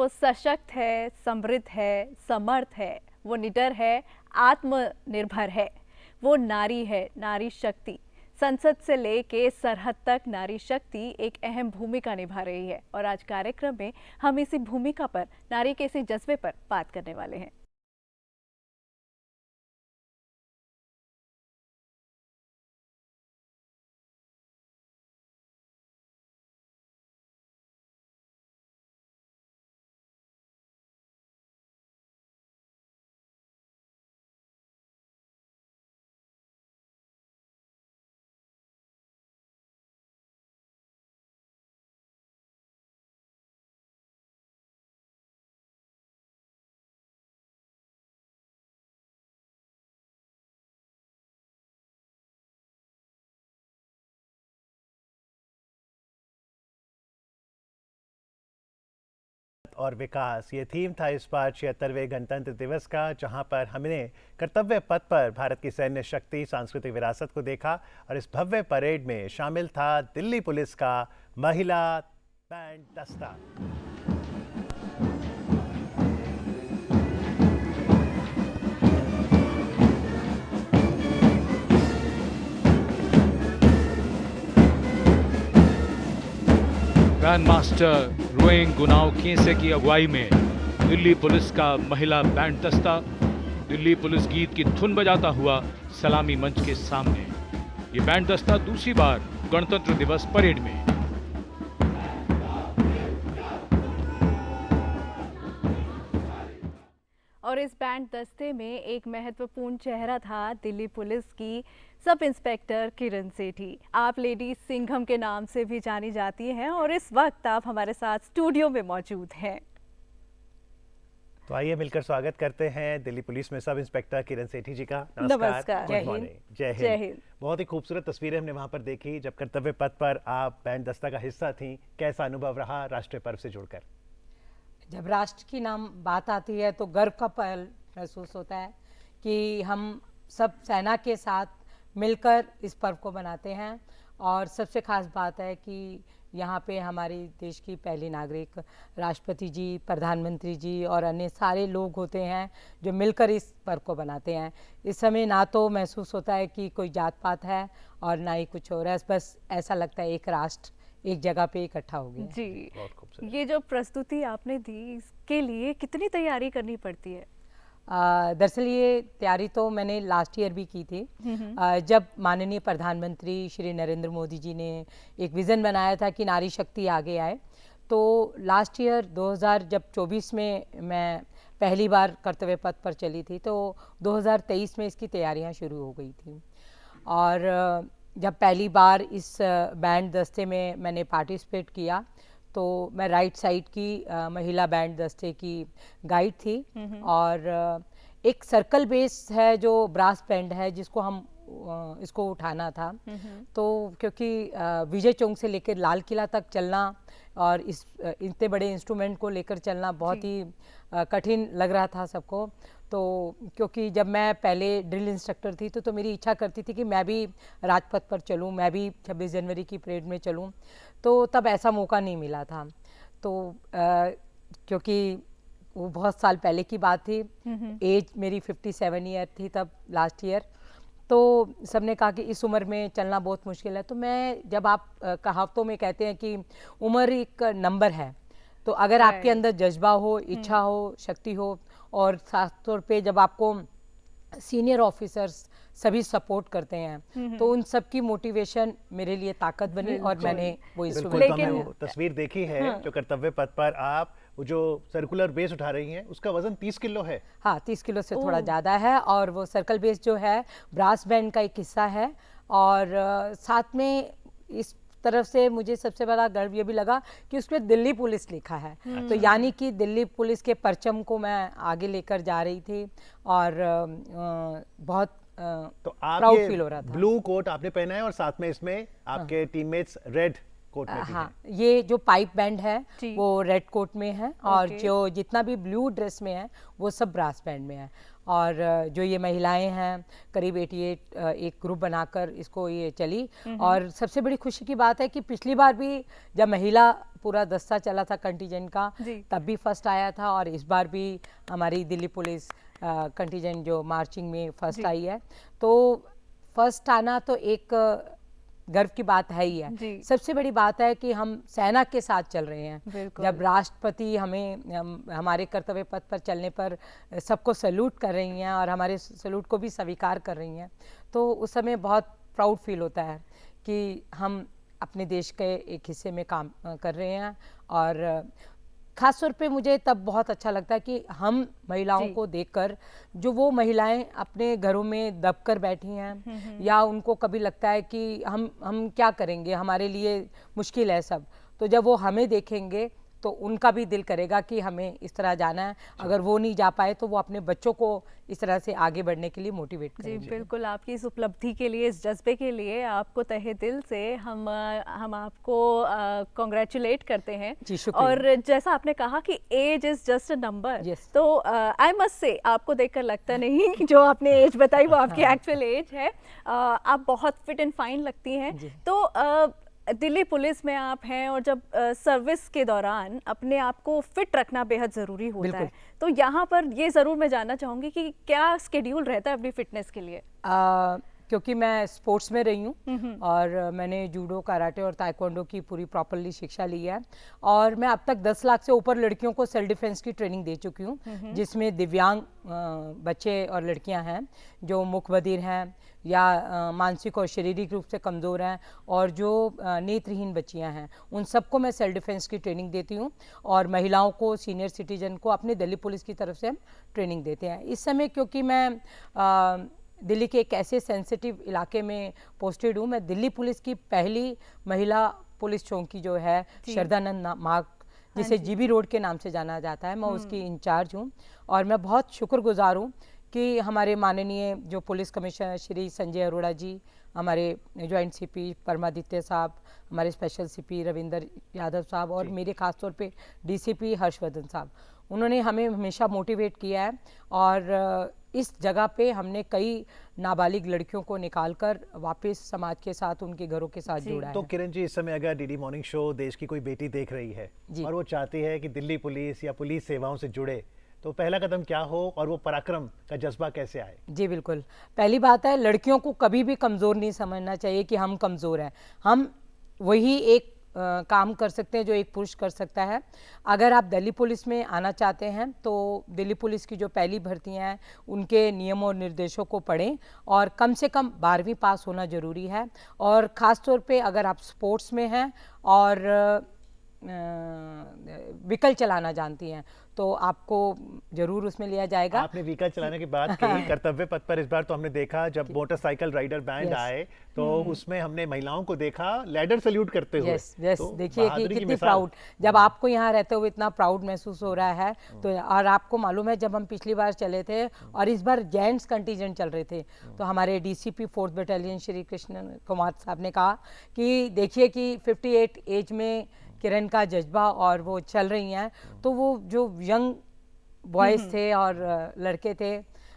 वो सशक्त है, समृद्ध है, समर्थ है, वो निडर है, आत्मनिर्भर है। वो नारी है, नारी शक्ति। संसद से लेके सरहद तक नारी शक्ति एक अहम भूमिका निभा रही है और आज कार्यक्रम में हम इसी भूमिका पर, नारी के इसी जज्बे पर बात करने वाले हैं। और विकास, ये थीम था इस बार 76वें गणतंत्र दिवस का, जहां पर हमने कर्तव्य पथ पर भारत की सैन्य शक्ति, सांस्कृतिक विरासत को देखा और इस भव्य परेड में शामिल था दिल्ली पुलिस का महिला बैंड दस्ता। ग्रैंड मास्टर रोइंग गुनाव केसे की अगुवाई में दिल्ली पुलिस का महिला बैंड दस्ता दिल्ली पुलिस गीत की धुन बजाता हुआ सलामी मंच के सामने। ये बैंड दस्ता दूसरी बार गणतंत्र दिवस परेड में। और इस बैंड दस्ते में एक महत्वपूर्ण चेहरा था दिल्ली पुलिस की सब इंस्पेक्टर किरण सेठी। आप लेडी सिंघम के नाम से भी जानी जाती हैं और इस वक्त आप हमारे साथ स्टूडियो में मौजूद हैं। तो आइए मिलकर स्वागत करते हैं दिल्ली पुलिस में सब इंस्पेक्टर किरण सेठी जी का। नमस्कार। Good morning. जय हिंद। बहुत ही खूबसूरत तस्वीरें हमने वहां पर देखी जब कर्तव्य पथ पर आप बैंड दस्ता का हिस्सा थी। कैसा अनुभव रहा राष्ट्रीय पर्व से जुड़कर? जब राष्ट्र की नाम बात आती है तो गर्व का पल महसूस होता है कि हम सब सेना के साथ मिलकर इस पर्व को मनाते हैं। और सबसे खास बात है कि यहाँ पे हमारे देश की पहली नागरिक राष्ट्रपति जी, प्रधानमंत्री जी और अन्य सारे लोग होते हैं जो मिलकर इस पर्व को बनाते हैं। इस समय ना तो महसूस होता है कि कोई जात पात है और ना ही कुछ हो रहा है, बस ऐसा लगता है एक राष्ट्र एक जगह पे इकट्ठा हो गया। जी, ये जो प्रस्तुति आपने दी इसके लिए कितनी तैयारी करनी पड़ती है? दरअसल ये तैयारी तो मैंने लास्ट ईयर भी की थी। जब माननीय प्रधानमंत्री श्री नरेंद्र मोदी जी ने एक विज़न बनाया था कि नारी शक्ति आगे आए, तो लास्ट ईयर 2024 में मैं पहली बार कर्तव्य पथ पर चली थी, तो 2023 में इसकी तैयारियां शुरू हो गई थी। और जब पहली बार इस बैंड दस्ते में मैंने पार्टिसिपेट किया तो मैं राइट साइड की महिला बैंड दस्ते की गाइड थी। और एक सर्कल बेस है जो ब्रास बैंड है जिसको हम इसको उठाना था। तो क्योंकि विजय चौक से लेकर लाल किला तक चलना और इस इतने बड़े इंस्ट्रूमेंट को लेकर चलना बहुत ही कठिन लग रहा था सबको। तो क्योंकि जब मैं पहले ड्रिल इंस्ट्रक्टर थी तो मेरी इच्छा करती थी कि मैं भी राजपथ पर चलूं, मैं भी 26 जनवरी की परेड में चलूं, तो तब ऐसा मौका नहीं मिला था। तो क्योंकि वो बहुत साल पहले की बात थी, एज मेरी 57 ईयर थी तब लास्ट ईयर, तो सबने कहा कि इस उम्र में चलना बहुत मुश्किल है। तो मैं, जब आप कहावतों में कहते हैं कि उम्र एक नंबर है, तो अगर आपके अंदर जज्बा हो, इच्छा हो, शक्ति हो और खास तौर पे जब आपको सीनियर ऑफिसर्स सभी सपोर्ट करते हैं तो उन सब की मोटिवेशन मेरे लिए ताकत बनी और मैंने वो इंस्ट्रूमेंट तस्वीर देखी है। जो कर्तव्य पथ पर आप वो जो सर्कुलर बेस उठा रही हैं उसका वजन 30 किलो है। हाँ, 30 किलो से थोड़ा ज़्यादा है। और वो सर्कल बेस जो है ब्रास बैंड का एक हिस्सा है। और साथ में इस तरफ से मुझे सबसे बड़ा गर्व ये भी लगा कि उसमें दिल्ली पुलिस लिखा है। तो यानी कि दिल्ली पुलिस के परचम को मैं आगे लेकर जा रही थी और बहुत तो आप प्राउड फील हो रहा था। ब्लू कोट आपने पहना है और साथ में इसमें आपके टीममेट्स रेड कोट में भी हाँ, ये जो पाइप बैंड है वो रेड कोट में है और जो जितना भी ब्लू ड्रेस में है वो सब ब्रास बैंड में है। और जो ये महिलाएं हैं करीब 88 एक ग्रुप बनाकर इसको ये चली। और सबसे बड़ी खुशी की बात है कि पिछली बार भी जब महिला पूरा दस्ता चला था कंटीजेंट का तब भी फर्स्ट आया था, और इस बार भी हमारी दिल्ली पुलिस कंटीजेंट जो मार्चिंग में फर्स्ट आई है। तो फर्स्ट आना तो एक गर्व की बात है ही है। सबसे बड़ी बात है कि हम सेना के साथ चल रहे हैं। जब राष्ट्रपति हमारे कर्तव्य पथ पर चलने पर सबको सैल्यूट कर रही हैं और हमारे सैल्यूट को भी स्वीकार कर रही हैं, तो उस समय बहुत प्राउड फील होता है कि हम अपने देश के एक हिस्से में काम कर रहे हैं। और ख़ास तौर पे मुझे तब बहुत अच्छा लगता है कि हम महिलाओं को देखकर, जो वो महिलाएं अपने घरों में दबकर बैठी हैं या उनको कभी लगता है कि हम क्या करेंगे, हमारे लिए मुश्किल है सब, तो जब वो हमें देखेंगे तो उनका भी दिल करेगा कि हमें इस तरह जाना है। अगर वो नहीं जा पाए तो वो अपने बच्चों को इस तरह से आगे बढ़ने के लिए मोटिवेट करेंगे। जी बिल्कुल, आपकी इस उपलब्धि के लिए, इस जज्बे के लिए आपको तहे दिल से हम आपको कॉन्ग्रेचुलेट करते हैं। जी शुक्रिया। और जैसा आपने कहा कि age is just a number, तो आई मस्ट से आपको देखकर लगता नहीं कि जो आपने एज बताई वो आपकी एक्चुअल एज है। आप बहुत फिट एंड फाइन लगती हैं। तो दिल्ली पुलिस में आप हैं और जब सर्विस के दौरान अपने आप को फिट रखना बेहद ज़रूरी होता है, तो यहाँ पर ये ज़रूर मैं जानना चाहूँगी कि क्या स्केड्यूल रहता है अपनी फिटनेस के लिए? क्योंकि मैं स्पोर्ट्स में रही हूँ और मैंने जूडो, कराटे और ताइक्वांडो की पूरी प्रॉपरली शिक्षा ली है, और मैं अब तक 10 लाख से ऊपर लड़कियों को सेल्फ डिफेंस की ट्रेनिंग दे चुकी हूँ, जिसमें दिव्यांग बच्चे और लड़कियाँ हैं जो मुख बधिर हैं या मानसिक और शारीरिक रूप से कमज़ोर हैं, और जो नेत्रहीन बच्चियां हैं, उन सबको मैं सेल्फ डिफेंस की ट्रेनिंग देती हूं। और महिलाओं को, सीनियर सिटीजन को अपने दिल्ली पुलिस की तरफ से हम ट्रेनिंग देते हैं। इस समय क्योंकि मैं दिल्ली के एक ऐसे सेंसिटिव इलाके में पोस्टेड हूँ, मैं दिल्ली पुलिस की पहली महिला पुलिस चौकी जो है शरदानंद मार्ग, जिसे जीबी रोड के नाम से जाना जाता है, मैं उसकी इंचार्ज हूँ। और मैं बहुत शुक्रगुजार हूँ कि हमारे माननीय जो पुलिस कमिश्नर श्री संजय अरोड़ा जी, हमारे जॉइंट सीपी परमादित्य साहब, हमारे स्पेशल सीपी रविंदर यादव साहब और मेरे खास तौर पे डीसीपी हर्षवर्धन साहब, उन्होंने हमें हमेशा मोटिवेट किया है। और इस जगह पे हमने कई नाबालिग लड़कियों को निकालकर वापस समाज के साथ, उनके घरों के साथ जोड़ा है। तो किरण जी, इस समय अगर डीडी मॉर्निंग शो देश की कोई बेटी देख रही है और वो चाहती है कि दिल्ली पुलिस या पुलिस सेवाओं से जुड़े, तो पहला कदम क्या हो और वो पराक्रम का जज्बा कैसे आए? जी बिल्कुल, पहली बात है, लड़कियों को कभी भी कमज़ोर नहीं समझना चाहिए कि हम कमज़ोर हैं। हम वही एक काम कर सकते हैं जो एक पुरुष कर सकता है। अगर आप दिल्ली पुलिस में आना चाहते हैं तो दिल्ली पुलिस की जो पहली भर्तियां हैं उनके नियमों और निर्देशों को पढ़ें, और कम से कम 12वीं पास होना ज़रूरी है। और ख़ास तौर पे अगर आप स्पोर्ट्स में हैं और व्हीकल चलाना जानती हैं तो आपको जरूर उसमें लिया जाएगा। आपने व्हीकल चलाने की बात की, कर्तव्य पथ पर इस बार तो हमने देखा जब मोटरसाइकिल राइडर बैंड आए तो उसमें हमने महिलाओं को देखा लैडर सैल्यूट करते हुए। तो देखिए कि कितनी प्राउड, जब आपको यहाँ रहते हुए इतना प्राउड महसूस हो रहा है। तो और आपको मालूम है जब हम पिछली बार चले थे और इस बार जेंट्स कंटीजेंट चल रहे थे, तो हमारे DCP 4th battalion Shri Krishna Kumar साहब ने कहा कि देखिए कि 58 एज में किरण का जज्बा और वो चल रही हैं, तो वो जो यंग बॉयज़ थे और लड़के थे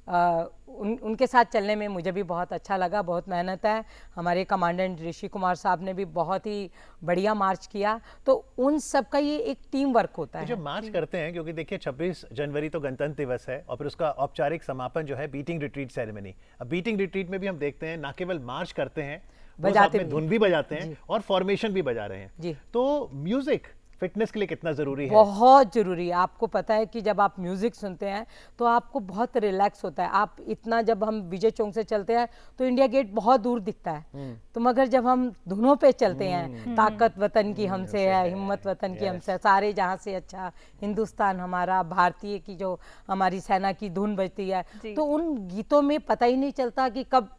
उनके साथ चलने में मुझे भी बहुत अच्छा लगा। बहुत मेहनत है, हमारे कमांडेंट ऋषि कुमार साहब ने भी बहुत ही बढ़िया मार्च किया। तो उन सब का ये एक टीम वर्क होता है जो मार्च करते हैं, क्योंकि देखिए 26 जनवरी तो गणतंत्र दिवस है और फिर उसका औपचारिक समापन जो है बीटिंग रिट्रीट सेरेमनी। अब बीटिंग रिट्रीट में भी हम देखते हैं ना केवल मार्च करते हैं, बजाते में धुन भी बजाते हैं और फॉर्मेशन भी बजा रहे हैं। तो म्यूजिक फिटनेस के लिए कितना जरूरी है? बहुत जरूरी है। आपको पता है कि जब आप म्यूजिक सुनते हैं तो आपको बहुत रिलैक्स होता है। आप इतना, जब हम विजय चौक से चलते हैं तो इंडिया गेट बहुत दूर दिखता है, तो मगर जब हम धुनों पे चलते हैं, ताकत वतन की हमसे है, हिम्मत वतन की हमसे, सारे जहां से अच्छा हिंदुस्तान हमारा, भारतीय की जो हमारी सेना की धुन बजती है, तो उन गीतों में पता ही नहीं चलता कि कब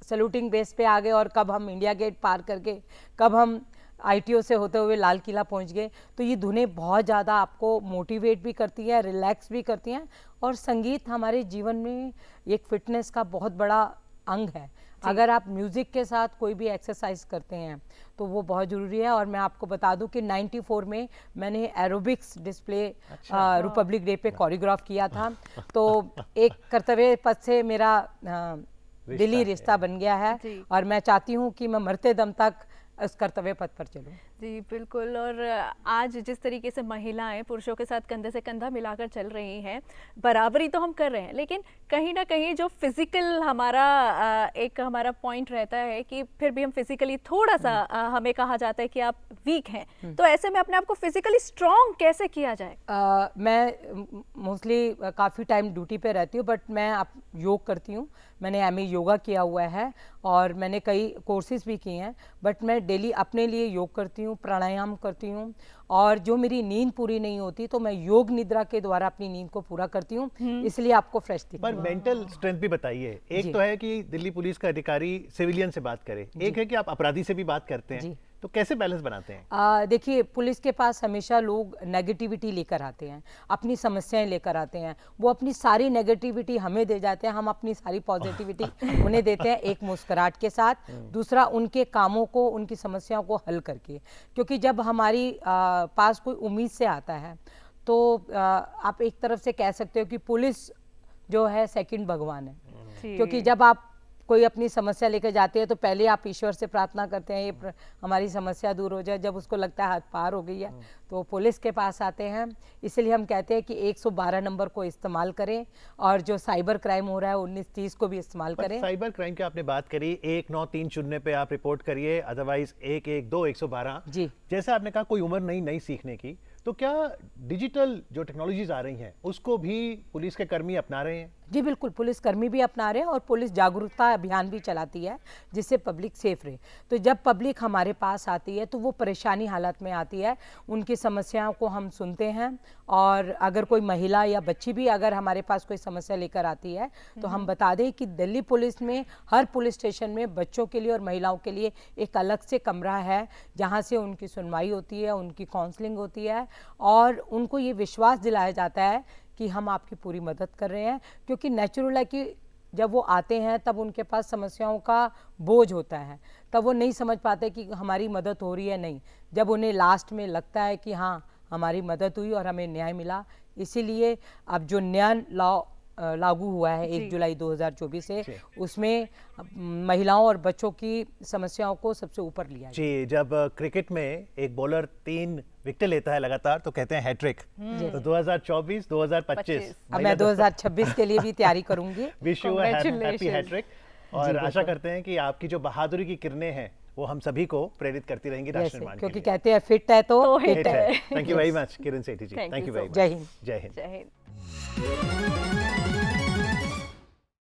सैल्यूटिंग बेस पे आ गए और कब हम इंडिया गेट पार करके, कब हम आईटीओ से होते हुए लाल किला पहुंच गए। तो ये धुनें बहुत ज़्यादा आपको मोटिवेट भी करती हैं, रिलैक्स भी करती हैं, और संगीत हमारे जीवन में एक फिटनेस का बहुत बड़ा अंग है। अगर आप म्यूज़िक के साथ कोई भी एक्सरसाइज करते हैं तो वो बहुत ज़रूरी है। और मैं आपको बता दूं कि 94 में मैंने एरोबिक्स डिस्प्ले रिपब्लिक डे पे कोरियोग्राफ किया था। तो एक कर्तव्य पथ से मेरा दिली रिश्ता बन गया है और मैं चाहती हूँ कि मैं मरते दम तक उस कर्तव्य पथ पर चलूं। जी बिल्कुल। और आज जिस तरीके से महिलाएं पुरुषों के साथ कंधे से कंधा मिलाकर चल रही हैं, बराबरी तो हम कर रहे हैं, लेकिन कहीं ना कहीं जो फिजिकल हमारा एक हमारा पॉइंट रहता है कि फिर भी हम फिजिकली थोड़ा सा हमें कहा जाता है कि आप वीक हैं। तो ऐसे में अपने आप को फिजिकली स्ट्रॉन्ग कैसे किया जाए? मैं मोस्टली काफ़ी टाइम ड्यूटी पे रहती हूँ, बट मैं योग करती हूँ। मैंने MA योगा किया हुआ है और मैंने कई कोर्सेज भी किए हैं, बट मैं डेली अपने लिए योग करती हूँ, प्राणायाम करती हूँ। और जो मेरी नींद पूरी नहीं होती तो मैं योग निद्रा के द्वारा अपनी नींद को पूरा करती हूँ, इसलिए आपको फ्रेश दिखती पर हूँ। मेंटल स्ट्रेंथ भी बताइए। एक तो है कि दिल्ली पुलिस का अधिकारी सिविलियन से बात करे, एक है कि आप अपराधी से भी बात करते हैं, तो कैसे बैलेंस बनाते हैं? देखिए, पुलिस के पास हमेशा लोग नेगेटिविटी लेकर आते हैं, अपनी समस्याएं लेकर आते हैं। वो अपनी सारी नेगेटिविटी हमें दे जाते हैं, हम अपनी सारी पॉजिटिविटी उन्हें देते हैं, एक मुस्कुराहट के साथ, दूसरा उनके कामों को, उनकी समस्याओं को हल करके। क्योंकि जब हमारी पास कोई उम्मीद से आता है तो आप एक तरफ से कह सकते हो कि पुलिस जो है सेकंड भगवान है। क्योंकि जब आप कोई अपनी समस्या लेकर जाते हैं तो पहले आप ईश्वर से प्रार्थना करते हैं ये हमारी समस्या दूर हो जाए। जब उसको लगता है हाथ पार हो गई है तो पुलिस के पास आते हैं। इसलिए हम कहते हैं कि 112 नंबर को इस्तेमाल करें और जो साइबर क्राइम हो रहा है 1930 को भी इस्तेमाल करें। साइबर क्राइम की आपने बात करी, 1930 पे आप रिपोर्ट करिए, अदरवाइज 112 112। जी, जैसे आपने कहा कोई उम्र नहीं सीखने की, तो क्या डिजिटल जो टेक्नोलॉजीज आ रही हैं उसको भी पुलिस के कर्मी अपना रहे हैं? जी बिल्कुल, पुलिस कर्मी भी अपना रहे हैं और पुलिस जागरूकता अभियान भी चलाती है जिससे पब्लिक सेफ रहे। तो जब पब्लिक हमारे पास आती है तो वो परेशानी हालत में आती है, उनकी समस्याओं को हम सुनते हैं। और अगर कोई महिला या बच्ची भी अगर हमारे पास कोई समस्या लेकर आती है तो हम बता दें कि दिल्ली पुलिस में हर पुलिस स्टेशन में बच्चों के लिए और महिलाओं के लिए एक अलग से कमरा है जहाँ से उनकी सुनवाई होती है, उनकी काउंसलिंग होती है और उनको ये विश्वास दिलाया जाता है कि हम आपकी पूरी मदद कर रहे हैं। क्योंकि नेचुरल है कि जब वो आते हैं तब उनके पास समस्याओं का बोझ होता है, तब वो नहीं समझ पाते कि हमारी मदद हो रही है। नहीं, जब उन्हें लास्ट में लगता है कि हाँ हमारी मदद हुई और हमें न्याय मिला, इसीलिए अब जो नया लॉ लागू हुआ है 1 जुलाई 2024 से, उसमें महिलाओं और बच्चों की समस्याओं को सबसे ऊपर लिया जी। जब क्रिकेट में एक बॉलर 3 विकेट लेता है लगातार तो कहते हैं हैट्रिक। तो 2024 2025 अब मैं 2026 के लिए भी तैयारी करूंगी। विश यू हैप्पी हैट्रिक और आशा करते हैं कि आपकी जो बहादुरी की किरणें हैं वो हम सभी को प्रेरित करती रहेंगी राष्ट्र निर्माण के लिए। क्योंकि कहते हैं फिट है तो हिट है। Thank you very much Kiran Sethi ji. Thank you very much. जय हिंद। जय हिंद। जय हिंद।